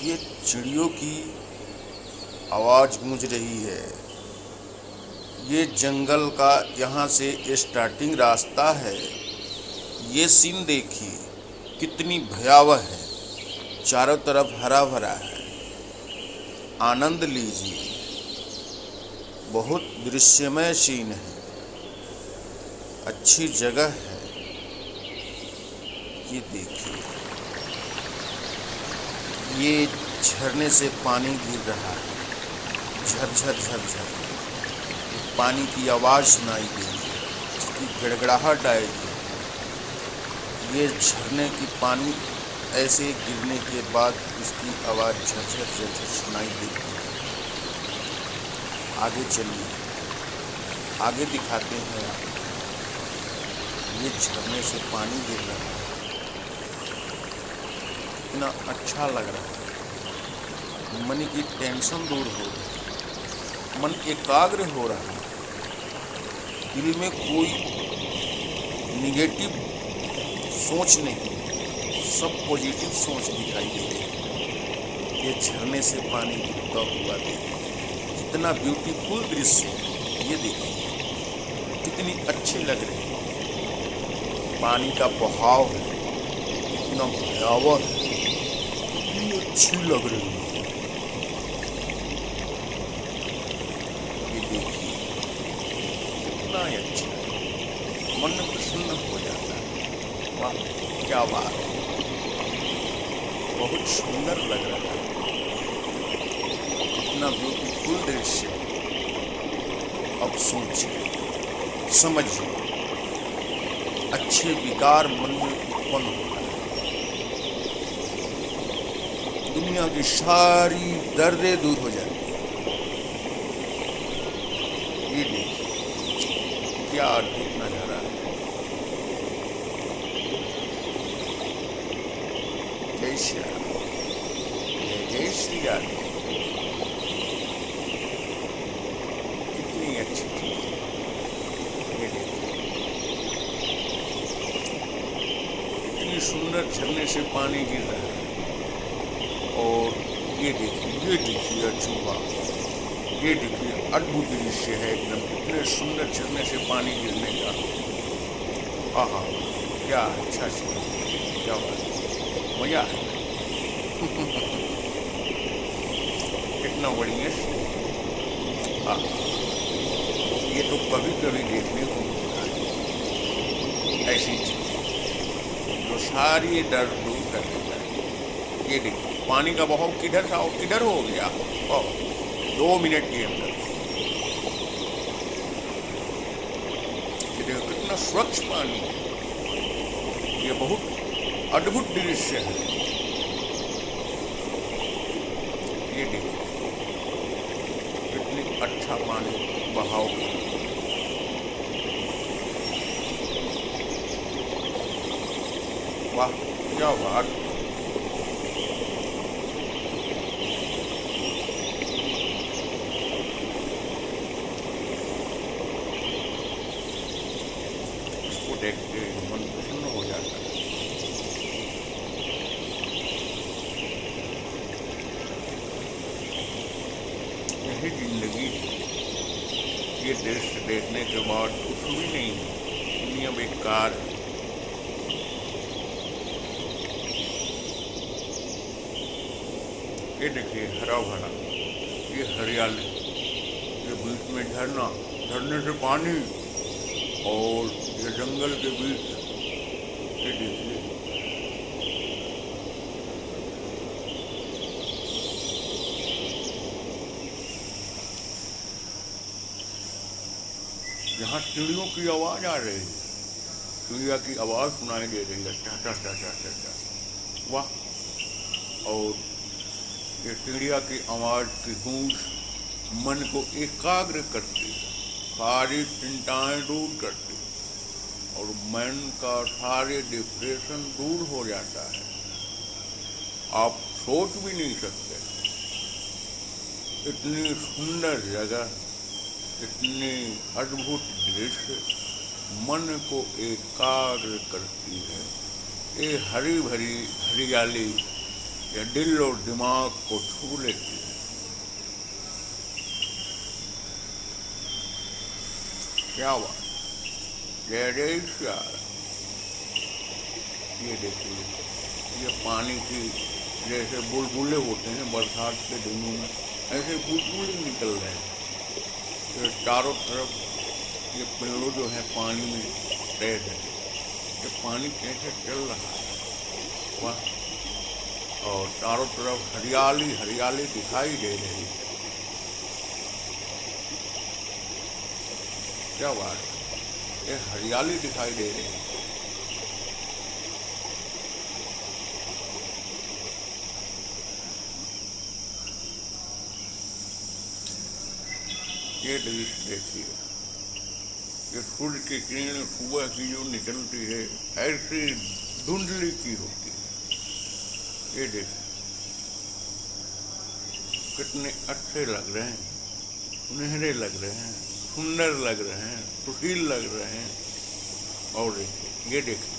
ये चिड़ियों की आवाज़ गूंज रही है। ये जंगल का यहाँ से स्टार्टिंग रास्ता है। ये सीन देखिए कितनी भयावह है। चारों तरफ हरा भरा है। आनंद लीजिए। बहुत दृश्यमय सीन है। अच्छी जगह है। ये देखिए, ये झरने से पानी गिर रहा है। झरझर झरझर पानी की आवाज़ सुनाई देगी, जिसकी गड़गड़ाहट आएगी। ये झरने की पानी ऐसे गिरने के बाद उसकी आवाज़ झरझर झरझर सुनाई देती है। आगे चलिए, आगे दिखाते हैं आपको। ये झरने से पानी गिर रहा है, कितना अच्छा लग रहा है। मन की टेंशन दूर हो रही है, मन एकाग्र हो रहा है। दिल में कोई निगेटिव सोच नहीं, सब पॉजिटिव सोच दिखाई दे रही है। ये झरने से पानी गिरता हुआ देखिए, कितना ब्यूटीफुल दृश्य है। ये देखिए कितनी अच्छी लग रही है। पानी का बहाव है, कितना भयावह है, कितनी अच्छी लग रही है। ये देखिए कितना अच्छा, मन प्रसन्न हो जाता है। वाह क्या बात है, बहुत सुंदर लग रहा है। कितना ब्यूटीफुल दृश्य। अब सोचिए, समझिए, अच्छे विकार मन में उत्पन्न होता है। दुनिया की सारी दर्दें दूर हो जाती है। ये देखिए क्या अद्भुत नजारा है। जय श्री राम, जय श्री राम। कितनी अच्छी चीज है। ये देखिए कितनी सुंदर झरने से पानी गिर रहा है। और ये देखिए अचूबा, ये देखिए अद्भुत दृश्य है एकदम। कितने सुंदर झरने से पानी गिरने का। आहा क्या अच्छा सीन, क्या बात, मजा है। कितना बढ़िया सीन। ये तो कभी कभी देखने को मिलता है ऐसी चीज जो सारी डर दूर कर देता है। ये देखिए पानी का बहाव किधर था और किधर हो गया। 2 मिनट के अंदर। ये देखो कितना स्वच्छ पानी है। ये बहुत अद्भुत दृश्य है। ये देखिए कितनी अच्छा पानी बहाव। वाह क्या बात। इसको देखते मन प्रसन्न हो जाता है। यही जिंदगी है। ये दृश्य देखने के बाद कुछ भी नहीं है, दुनिया बेकार है। ये देखिए हरा भरा, ये हरियाली, ये बीच में झरना, झरने से पानी, और ये जंगल के बीच। ये देखिए यहाँ चिड़ियों की आवाज आ रही है। चिड़िया की आवाज सुनाई दे रही है, चा चा चा चा चा चा। वाह। और ये चिड़िया की आवाज की गूंज मन को एकाग्र करती है, सारी चिंताएं दूर करती है और मन का सारे डिप्रेशन दूर हो जाता है। आप सोच भी नहीं सकते, इतनी सुंदर जगह, इतनी अद्भुत दृश्य मन को एकाग्र करती है। ये हरी भरी हरियाली, ये दिल और दिमाग को छू लेती है। क्या बात, जय जय श्याम। ये देखिए, ये पानी की जैसे बुलबुले होते हैं बरसात के दिनों में, ऐसे बुलबुले निकल रहे हैं। ये चारों तरफ ये पेड़ों जो है पानी में तैर रहे हैं। ये पानी कैसे चल रहा है, वाह। और चारों तरफ हरियाली हरियाली दिखाई दे रही है। क्या बात है, ये हरियाली दिखाई दे रही है। ये दृश्य देखिए, ये सूर्य की किरणें सुबह की जो निकलती है ऐसी धुंधली की होती है। ये देखिए कितने अच्छे लग रहे हैं, सुनहरे लग रहे हैं, सुंदर लग रहे हैं, सुशील लग रहे हैं। और देखिए, ये देखिए